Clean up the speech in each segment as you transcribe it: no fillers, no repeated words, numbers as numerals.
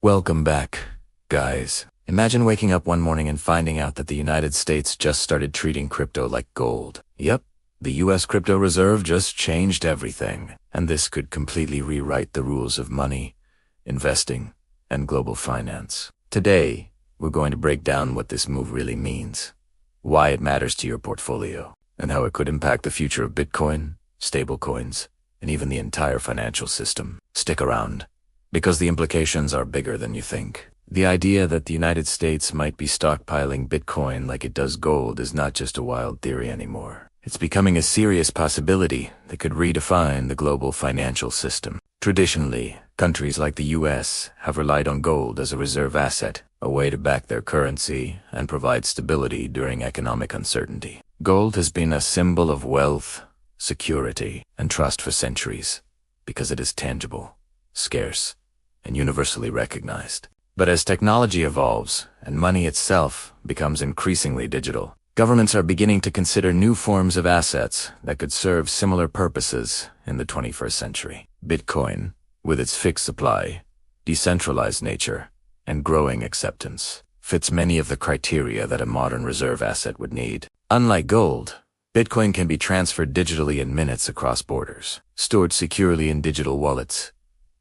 Welcome back, guys. Imagine waking up one morning and finding out that the United States just started treating crypto like gold. Yep, the US crypto reserve just changed everything, and this could completely rewrite the rules of money, investing, and global finance. Today, we're going to break down what this move really means, why it matters to your portfolio, and how it could impact the future of Bitcoin, stablecoins, and even the entire financial system. Stick around, because the implications are bigger than you think. The idea that the United States might be stockpiling Bitcoin like it does gold is not just a wild theory anymore. It's becoming a serious possibility that could redefine the global financial system. Traditionally, countries like the US have relied on gold as a reserve asset, a way to back their currency and provide stability during economic uncertainty. Gold has been a symbol of wealth, security, and trust for centuries because it is tangible, scarce, and universally recognized. But as technology evolves and money itself becomes increasingly digital, governments are beginning to consider new forms of assets that could serve similar purposes in the 21st century. Bitcoin, with its fixed supply, decentralized nature, and growing acceptance, fits many of the criteria that a modern reserve asset would need. Unlike gold, Bitcoin can be transferred digitally in minutes across borders, stored securely in digital wallets,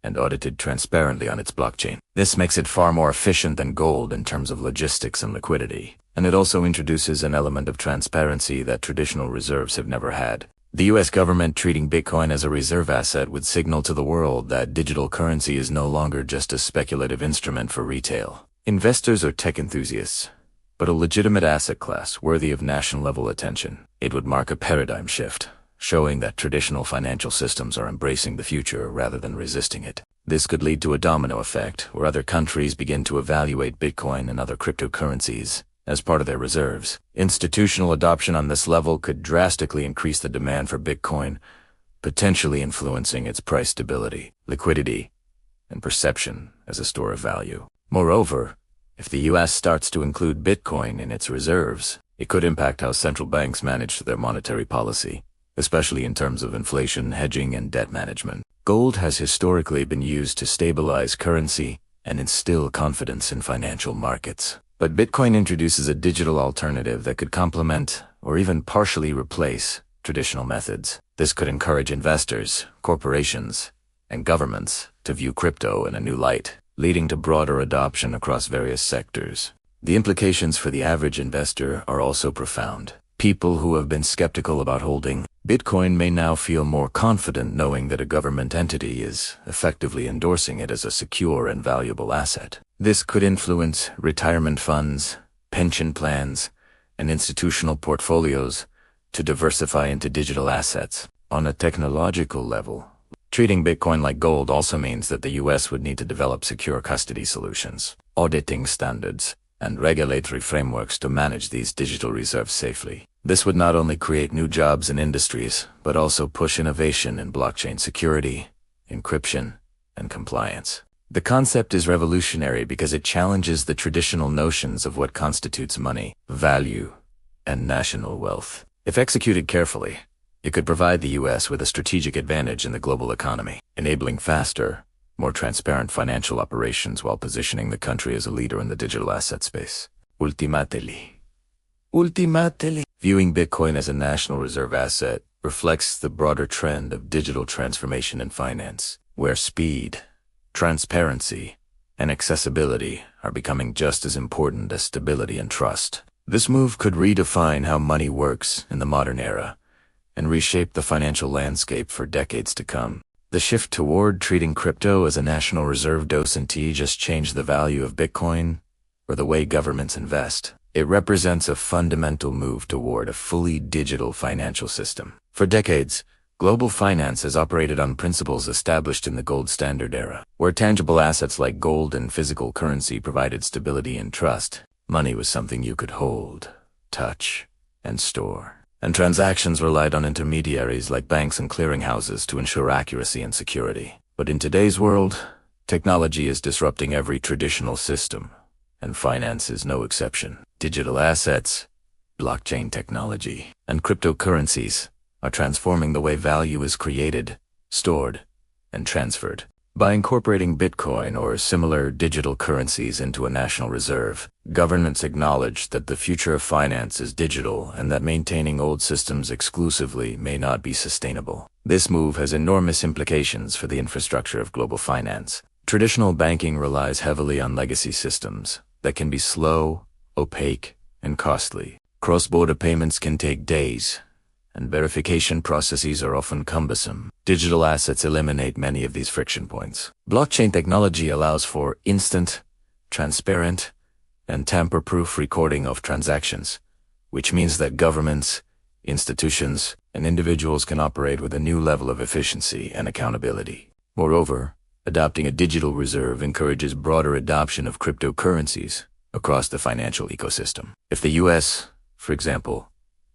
and audited transparently on its blockchain. This makes it far more efficient than gold in terms of logistics and liquidity, and it also introduces an element of transparency that traditional reserves have never had. The US government treating Bitcoin as a reserve asset would signal to the world that digital currency is no longer just a speculative instrument for retail investors or tech enthusiasts, but a legitimate asset class worthy of national-level attention. It would mark a paradigm shift, showing that traditional financial systems are embracing the future rather than resisting it. This could lead to a domino effect, where other countries begin to evaluate Bitcoin and other cryptocurrencies as part of their reserves. Institutional adoption on this level could drastically increase the demand for Bitcoin, potentially influencing its price stability, liquidity, and perception as a store of value. Moreover, if the US starts to include Bitcoin in its reserves, it could impact how central banks manage their monetary policy, especially in terms of inflation, hedging, and debt management. Gold has historically been used to stabilize currency and instill confidence in financial markets. But Bitcoin introduces a digital alternative that could complement or even partially replace traditional methods. This could encourage investors, corporations, and governments to view crypto in a new light, leading to broader adoption across various sectors. The implications for the average investor are also profound. People who have been skeptical about holding Bitcoin may now feel more confident knowing that a government entity is effectively endorsing it as a secure and valuable asset. This could influence retirement funds, pension plans, and institutional portfolios to diversify into digital assets. On a technological level, treating Bitcoin like gold also means that the US would need to develop secure custody solutions, auditing standards, and regulatory frameworks to manage these digital reserves safely. This would not only create new jobs and industries, but also push innovation in blockchain security, encryption, and compliance. The concept is revolutionary because it challenges the traditional notions of what constitutes money, value, and national wealth. If executed carefully, it could provide the US with a strategic advantage in the global economy, enabling faster, more transparent financial operations while positioning the country as a leader in the digital asset space. Ultimately, viewing Bitcoin as a national reserve asset reflects the broader trend of digital transformation in finance, where speed, transparency, and accessibility are becoming just as important as stability and trust. This move could redefine how money works in the modern era and reshape the financial landscape for decades to come. The shift toward treating crypto as a national reserve doesn't just change the value of Bitcoin or the way governments invest. It represents a fundamental move toward a fully digital financial system. For decades, global finance has operated on principles established in the gold standard era, where tangible assets like gold and physical currency provided stability and trust. Money was something you could hold, touch, and store. And transactions relied on intermediaries like banks and clearinghouses to ensure accuracy and security. But in today's world, technology is disrupting every traditional system, and finance is no exception. Digital assets, blockchain technology, and cryptocurrencies are transforming the way value is created, stored, and transferred. By incorporating Bitcoin or similar digital currencies into a national reserve, governments acknowledge that the future of finance is digital and that maintaining old systems exclusively may not be sustainable. This move has enormous implications for the infrastructure of global finance. Traditional banking relies heavily on legacy systems that can be slow, opaque, and costly. Cross-border payments can take days, and verification processes are often cumbersome. Digital assets eliminate many of these friction points. Blockchain technology allows for instant, transparent, and tamper-proof recording of transactions, which means that governments, institutions, and individuals can operate with a new level of efficiency and accountability. Moreover, adopting a digital reserve encourages broader adoption of cryptocurrencies across the financial ecosystem. If the US, for example,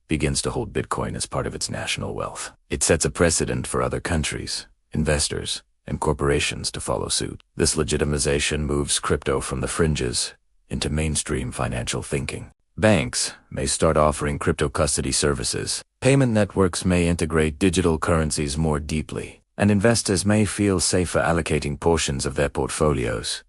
begins to hold Bitcoin as part of its national wealth, it sets a precedent for other countries, investors, and corporations to follow suit. This legitimization moves crypto from the fringes into mainstream financial thinking. Banks may start offering crypto custody services. Payment networks may integrate digital currencies more deeply, and investors may feel safer allocating portions of their portfolios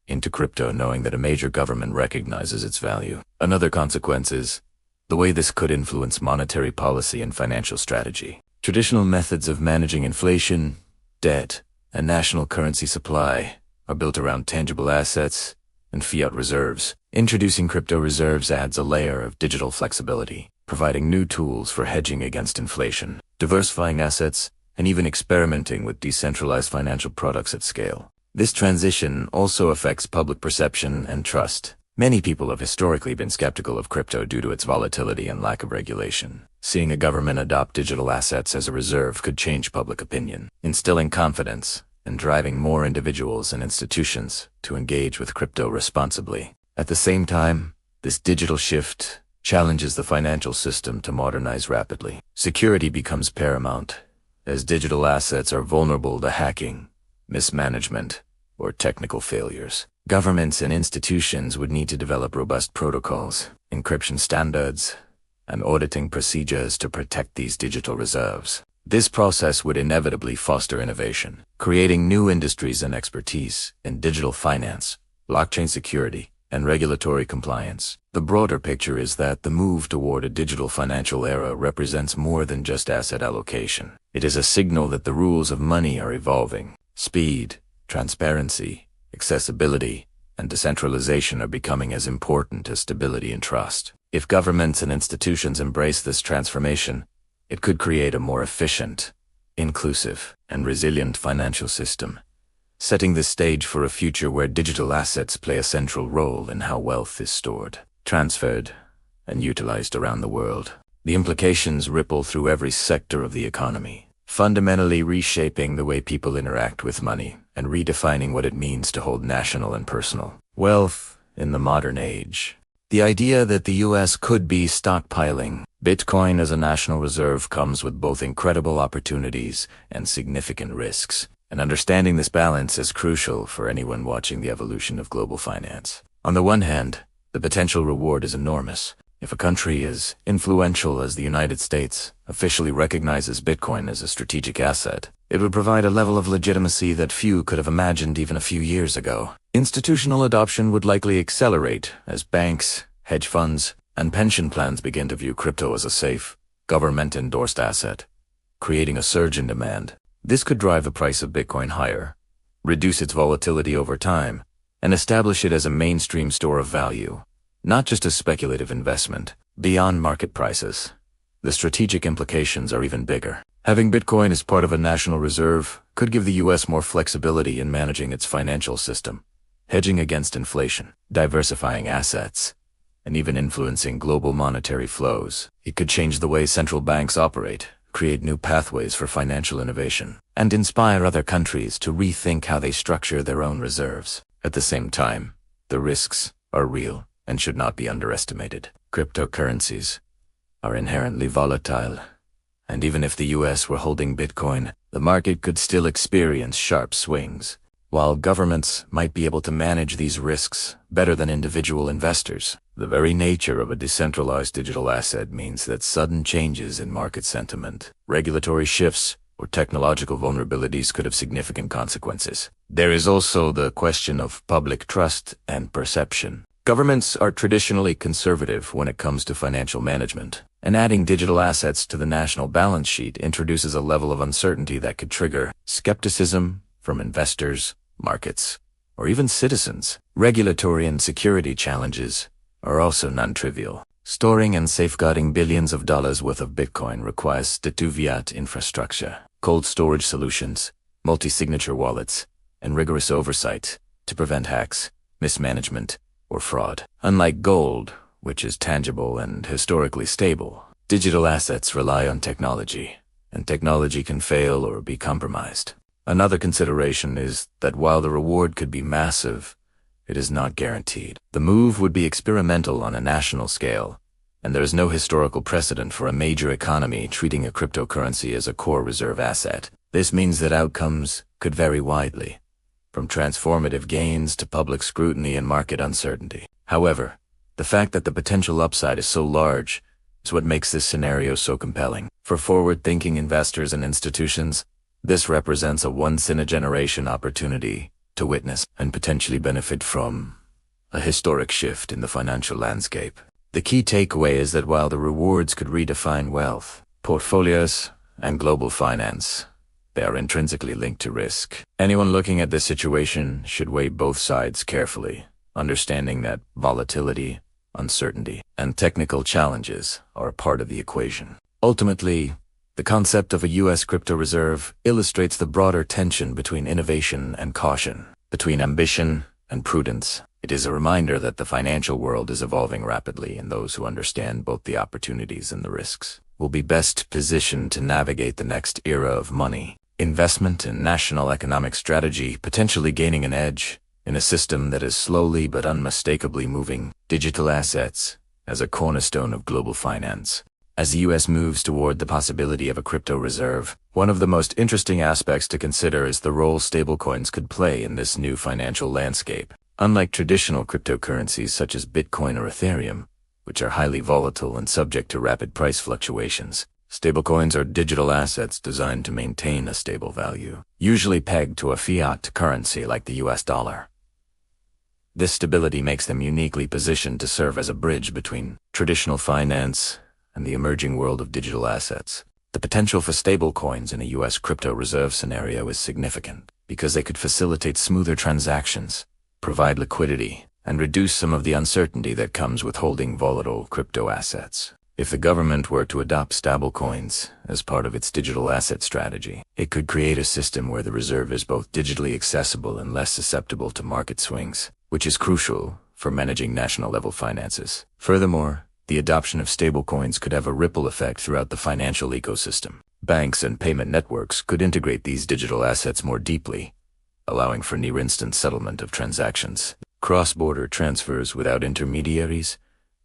into crypto, knowing that a major government recognizes its value. Another consequence is the way this could influence monetary policy and financial strategy. Traditional methods of managing inflation, debt, and national currency supply are built around tangible assets and fiat reserves. Introducing crypto reserves adds a layer of digital flexibility, providing new tools for hedging against inflation, diversifying assets, and even experimenting with decentralized financial products at scale. This transition also affects public perception and trust. Many people have historically been skeptical of crypto due to its volatility and lack of regulation. Seeing a government adopt digital assets as a reserve could change public opinion, instilling confidence and driving more individuals and institutions to engage with crypto responsibly. At the same time, this digital shift challenges the financial system to modernize rapidly. Security becomes paramount, as digital assets are vulnerable to hacking, mismanagement, or technical failures. Governments and institutions would need to develop robust protocols, encryption standards, and auditing procedures to protect these digital reserves. This process would inevitably foster innovation, creating new industries and expertise in digital finance, blockchain security, and regulatory compliance. The broader picture is that the move toward a digital financial era represents more than just asset allocation. It is a signal that the rules of money are evolving. Speed, transparency, accessibility, and decentralization are becoming as important as stability and trust. If governments and institutions embrace this transformation, it could create a more efficient, inclusive, and resilient financial system, setting the stage for a future where digital assets play a central role in how wealth is stored, transferred, and utilized around the world. The implications ripple through every sector of the economy, fundamentally reshaping the way people interact with money and redefining what it means to hold national and personal wealth in the modern age. The idea that the US could be stockpiling Bitcoin as a national reserve comes with both incredible opportunities and significant risks, and understanding this balance is crucial for anyone watching the evolution of global finance. On the one hand, the potential reward is enormous. If a country as influential as the United States officially recognizes Bitcoin as a strategic asset, it would provide a level of legitimacy that few could have imagined even a few years ago. Institutional adoption would likely accelerate as banks, hedge funds, and pension plans begin to view crypto as a safe, government-endorsed asset, creating a surge in demand. This could drive the price of Bitcoin higher, reduce its volatility over time, and establish it as a mainstream store of value, not just a speculative investment. Beyond market prices, the strategic implications are even bigger. Having Bitcoin as part of a national reserve could give the US more flexibility in managing its financial system, hedging against inflation, diversifying assets, and even influencing global monetary flows. It could change the way central banks operate, create new pathways for financial innovation, and inspire other countries to rethink how they structure their own reserves. At the same time, the risks are real and should not be underestimated. Cryptocurrencies are inherently volatile, and even if the US were holding Bitcoin, the market could still experience sharp swings. While governments might be able to manage these risks better than individual investors, the very nature of a decentralized digital asset means that sudden changes in market sentiment, regulatory shifts, or technological vulnerabilities could have significant consequences. There is also the question of public trust and perception. Governments are traditionally conservative when it comes to financial management, and adding digital assets to the national balance sheet introduces a level of uncertainty that could trigger skepticism from investors, markets, or even citizens. Regulatory and security challenges are also non-trivial. Storing and safeguarding billions of dollars worth of Bitcoin requires state-of-the-art infrastructure, cold storage solutions, multi-signature wallets, and rigorous oversight to prevent hacks, mismanagement, or fraud. Unlike gold, which is tangible and historically stable, digital assets rely on technology, and technology can fail or be compromised. Another consideration is that while the reward could be massive, it is not guaranteed. The move would be experimental on a national scale, and there is no historical precedent for a major economy treating a cryptocurrency as a core reserve asset. This means that outcomes could vary widely, from transformative gains to public scrutiny and market uncertainty. However, the fact that the potential upside is so large is what makes this scenario so compelling. For forward-thinking investors and institutions, this represents a once-in-a-generation opportunity to witness and potentially benefit from a historic shift in the financial landscape. The key takeaway is that while the rewards could redefine wealth, portfolios, and global finance, they are intrinsically linked to risk. Anyone looking at this situation should weigh both sides carefully, understanding that volatility, uncertainty, and technical challenges are a part of the equation. Ultimately, the concept of a U.S. crypto reserve illustrates the broader tension between innovation and caution, between ambition and prudence. It is a reminder that the financial world is evolving rapidly, and those who understand both the opportunities and the risks will be best positioned to navigate the next era of money, investment, and national economic strategy, potentially gaining an edge in a system that is slowly but unmistakably moving digital assets as a cornerstone of global finance. As the U.S. moves toward the possibility of a crypto reserve, one of the most interesting aspects to consider is the role stablecoins could play in this new financial landscape. Unlike traditional cryptocurrencies such as Bitcoin or Ethereum, which are highly volatile and subject to rapid price fluctuations, stablecoins are digital assets designed to maintain a stable value, usually pegged to a fiat currency like the US dollar. This stability makes them uniquely positioned to serve as a bridge between traditional finance and the emerging world of digital assets. The potential for stablecoins in a U.S. crypto reserve scenario is significant because they could facilitate smoother transactions, provide liquidity, and reduce some of the uncertainty that comes with holding volatile crypto assets. If the government were to adopt stablecoins as part of its digital asset strategy, it could create a system where the reserve is both digitally accessible and less susceptible to market swings, which is crucial for managing national-level finances. Furthermore, the adoption of stablecoins could have a ripple effect throughout the financial ecosystem. Banks and payment networks could integrate these digital assets more deeply, allowing for near-instant settlement of transactions, cross-border transfers without intermediaries,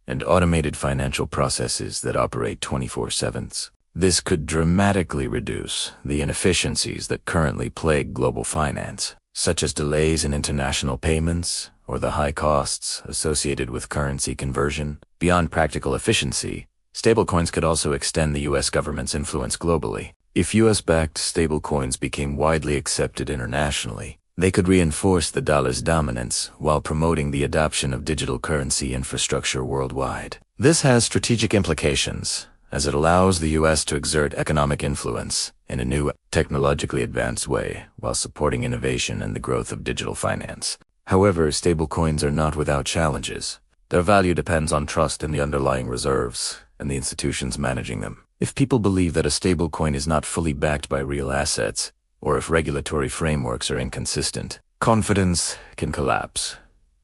and automated financial processes that operate 24/7. This could dramatically reduce the inefficiencies that currently plague global finance, such as delays in international payments or the high costs associated with currency conversion. Beyond practical efficiency, stablecoins could also extend the U.S. government's influence globally. If U.S.-backed stablecoins became widely accepted internationally, they could reinforce the dollar's dominance while promoting the adoption of digital currency infrastructure worldwide. This has strategic implications, as it allows the U.S. to exert economic influence in a new, technologically advanced way while supporting innovation and the growth of digital finance. However, stablecoins are not without challenges. Their value depends on trust in the underlying reserves and the institutions managing them. If people believe that a stablecoin is not fully backed by real assets, or if regulatory frameworks are inconsistent, confidence can collapse,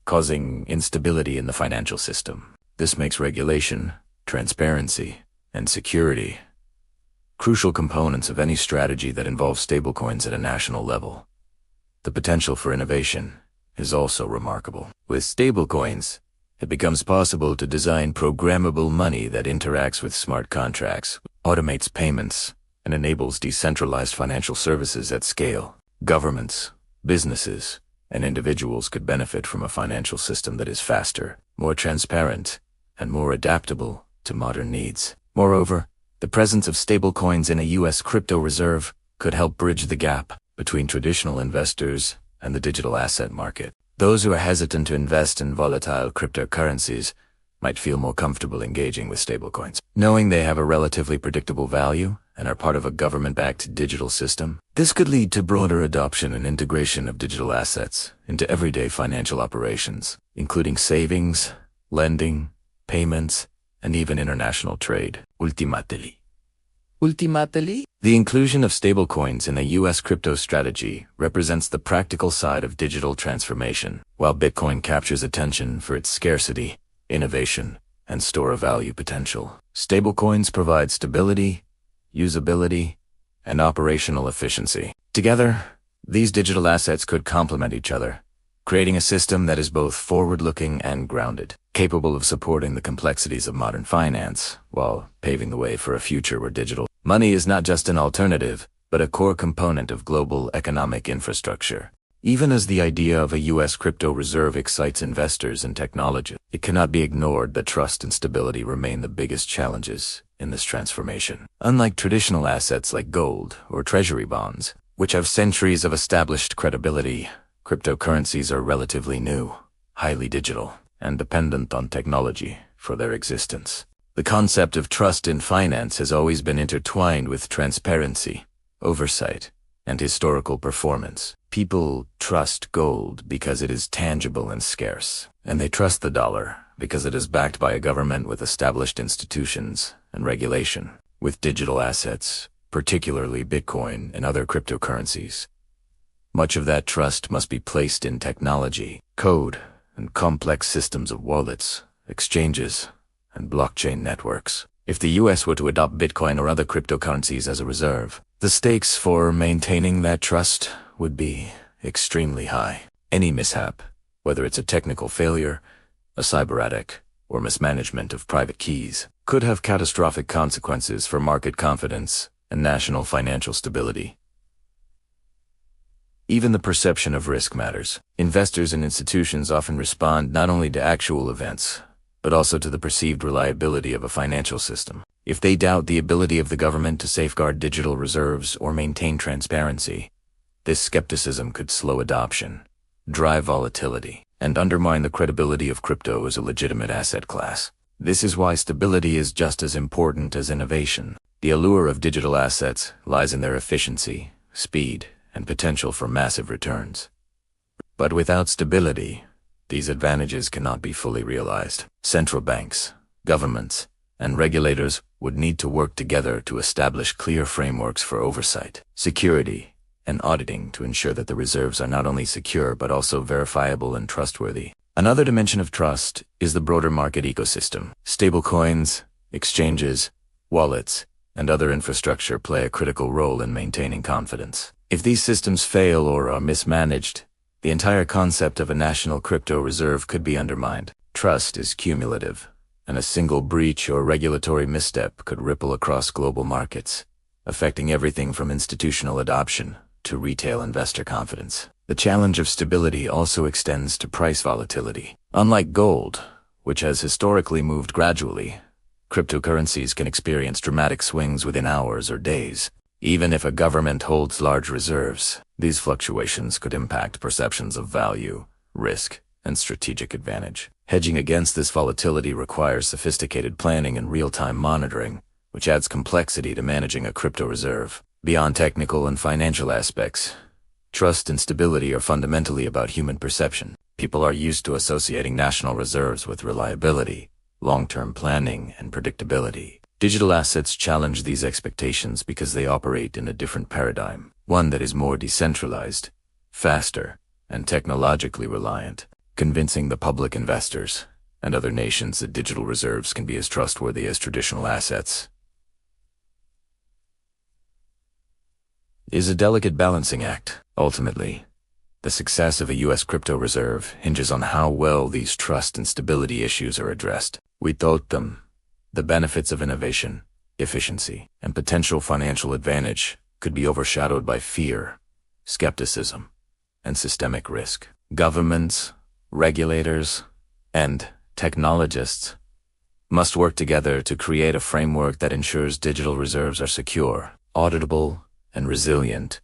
causing instability in the financial system. This makes regulation, transparency, and security crucial components of any strategy that involves stablecoins at a national level. The potential for innovation is also remarkable. With stablecoins, it becomes possible to design programmable money that interacts with smart contracts, automates payments, and enables decentralized financial services at scale. Governments, businesses, and individuals could benefit from a financial system that is faster, more transparent, and more adaptable to modern needs. Moreover, the presence of stablecoins in a U.S. crypto reserve could help bridge the gap between traditional investors and the digital asset market. Those who are hesitant to invest in volatile cryptocurrencies might feel more comfortable engaging with stablecoins, knowing they have a relatively predictable value and are part of a government-backed digital system. This could lead to broader adoption and integration of digital assets into everyday financial operations, including savings, lending, payments, and even international trade. Ultimately, the inclusion of stablecoins in a U.S. crypto strategy represents the practical side of digital transformation, while Bitcoin captures attention for its scarcity, innovation, and store of value potential. Stablecoins provide stability, usability, and operational efficiency. Together, these digital assets could complement each other, creating a system that is both forward-looking and grounded, capable of supporting the complexities of modern finance, while paving the way for a future where digital money is not just an alternative, but a core component of global economic infrastructure. Even as the idea of a U.S. crypto reserve excites investors and technologists, it cannot be ignored that trust and stability remain the biggest challenges in this transformation. Unlike traditional assets like gold or treasury bonds, which have centuries of established credibility, cryptocurrencies are relatively new, highly digital, and dependent on technology for their existence. The concept of trust in finance has always been intertwined with transparency, oversight, and historical performance. People trust gold because it is tangible and scarce, and they trust the dollar because it is backed by a government with established institutions and regulation. With digital assets, particularly Bitcoin and other cryptocurrencies, much of that trust must be placed in technology, code, and complex systems of wallets, exchanges, and blockchain networks. If the U.S. were to adopt Bitcoin or other cryptocurrencies as a reserve, the stakes for maintaining that trust would be extremely high. Any mishap, whether it's a technical failure, a cyber attack, or mismanagement of private keys, could have catastrophic consequences for market confidence and national financial stability. Even the perception of risk matters. Investors and institutions often respond not only to actual events, but also to the perceived reliability of a financial system. If they doubt the ability of the government to safeguard digital reserves or maintain transparency, this skepticism could slow adoption, drive volatility, and undermine the credibility of crypto as a legitimate asset class. This is why stability is just as important as innovation. The allure of digital assets lies in their efficiency, speed, and potential for massive returns. But without stability, these advantages cannot be fully realized. Central banks, governments, and regulators would need to work together to establish clear frameworks for oversight, security, and auditing to ensure that the reserves are not only secure but also verifiable and trustworthy. Another dimension of trust is the broader market ecosystem. Stablecoins, exchanges, wallets, and other infrastructure play a critical role in maintaining confidence. If these systems fail or are mismanaged, the entire concept of a national crypto reserve could be undermined. Trust is cumulative, and a single breach or regulatory misstep could ripple across global markets, affecting everything from institutional adoption to retail investor confidence. The challenge of stability also extends to price volatility. Unlike gold, which has historically moved gradually, cryptocurrencies can experience dramatic swings within hours or days. Even if a government holds large reserves, these fluctuations could impact perceptions of value, risk, and strategic advantage. Hedging against this volatility requires sophisticated planning and real-time monitoring, which adds complexity to managing a crypto reserve. Beyond technical and financial aspects, trust and stability are fundamentally about human perception. People are used to associating national reserves with reliability, long-term planning, and predictability. Digital assets challenge these expectations because they operate in a different paradigm, one that is more decentralized, faster, and technologically reliant, convincing the public, investors, and other nations that digital reserves can be as trustworthy as traditional assets is a delicate balancing act. Ultimately, the success of a U.S. crypto reserve hinges on how well these trust and stability issues are addressed. Without them, the benefits of innovation, efficiency, and potential financial advantage could be overshadowed by fear, skepticism, and systemic risk. Governments, regulators, and technologists must work together to create a framework that ensures digital reserves are secure, auditable, and resilient,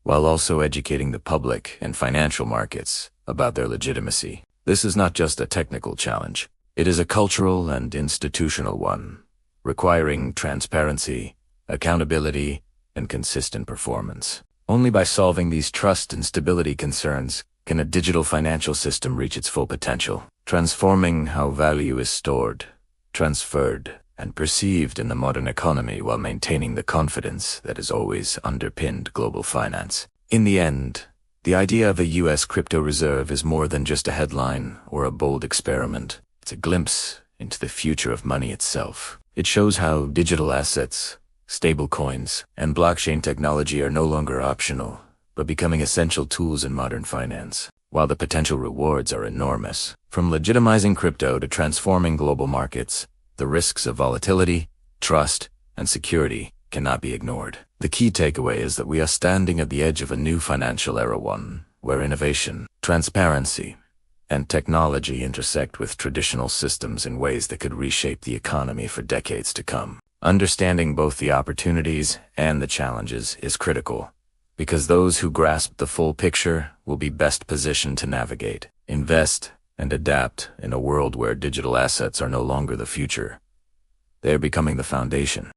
while also educating the public and financial markets about their legitimacy. This is not just a technical challenge. It is a cultural and institutional one, requiring transparency, accountability, and consistent performance. Only by solving these trust and stability concerns can a digital financial system reach its full potential, transforming how value is stored, transferred, and perceived in the modern economy while maintaining the confidence that has always underpinned global finance. In the end, the idea of a U.S. crypto reserve is more than just a headline or a bold experiment. It's a glimpse into the future of money itself. It shows how digital assets, stablecoins, and blockchain technology are no longer optional, but becoming essential tools in modern finance. While the potential rewards are enormous, from legitimizing crypto to transforming global markets, the risks of volatility, trust, and security cannot be ignored. The key takeaway is that we are standing at the edge of a new financial era, one where innovation, transparency, and technology intersect with traditional systems in ways that could reshape the economy for decades to come. Understanding both the opportunities and the challenges is critical, because those who grasp the full picture will be best positioned to navigate, invest, and adapt in a world where digital assets are no longer the future. They are becoming the foundation.